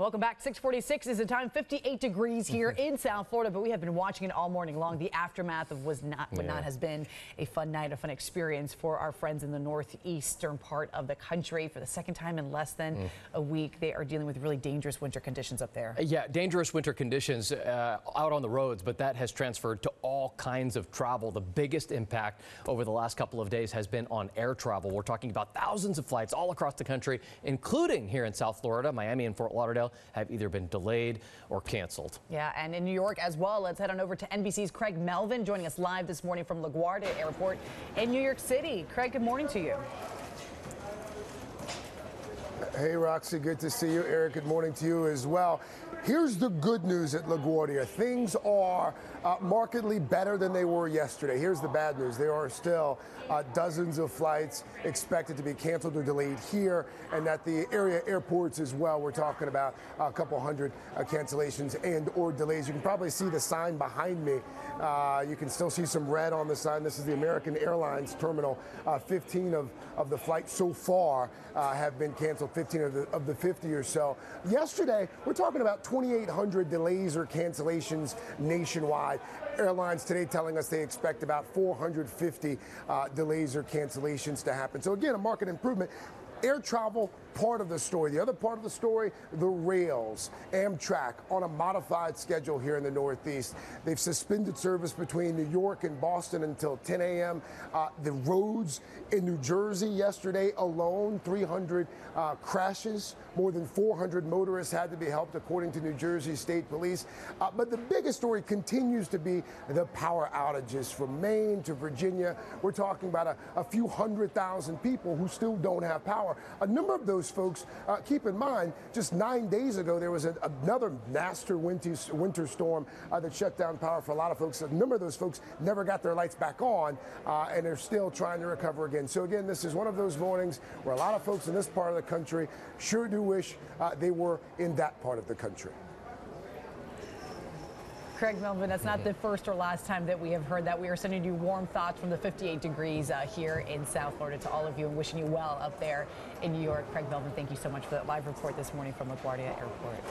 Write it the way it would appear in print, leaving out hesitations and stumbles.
Welcome back. 6:46 is the time. 58 degrees here in South Florida, but we have been watching it all morning long. The aftermath of what not has been a fun night, a fun experience for our friends in the northeastern part of the country. For the second time in less than a week, they are dealing with really dangerous winter conditions up there. Yeah, dangerous winter conditions out on the roads, but that has transferred to all kinds of travel. The biggest impact over the last couple of days has been on air travel. We're talking about thousands of flights all across the country, including here in South Florida. Miami and Fort Lauderdale have either been delayed or canceled. Yeah, and in New York as well. Let's head on over to NBC's Craig Melvin, joining us live this morning from LaGuardia Airport in New York City. Craig, good morning to you. Hey, Roxy, good to see you. Eric, good morning to you as well. Here's the good news at LaGuardia. Things are markedly better than they were yesterday. Here's the bad news. There are still dozens of flights expected to be canceled or delayed here, and at the area airports as well. We're talking about a couple hundred cancellations and or delays. You can probably see the sign behind me. You can still see some red on the sign. This is the American Airlines terminal. 15 of the flights so far have been canceled, 15 of the 50 or so. Yesterday, we're talking about 2,800 delays or cancellations nationwide. Airlines today telling us they expect about 450 delays or cancellations to happen. So again, a market improvement. Air travel, part of the story. The other part of the story, the rails. Amtrak on a modified schedule here in the Northeast. They've suspended service between New York and Boston until 10 a.m. The roads in New Jersey yesterday alone, 300 crashes. More than 400 motorists had to be helped, according to New Jersey State Police. But the biggest story continues to be the power outages from Maine to Virginia. We're talking about a few 100,000 people who still don't have power. A number of those folks, keep in mind, just 9 days ago, there was another nasty winter storm that shut down power for a lot of folks. A number of those folks never got their lights back on, and they're still trying to recover again. So again, this is one of those mornings where a lot of folks in this part of the country sure do wish they were in that part of the country. Craig Melvin, that's not the first or last time that we have heard that. We are sending you warm thoughts from the 58 degrees here in South Florida to all of you and wishing you well up there in New York. Craig Melvin, thank you so much for that live report this morning from LaGuardia Airport.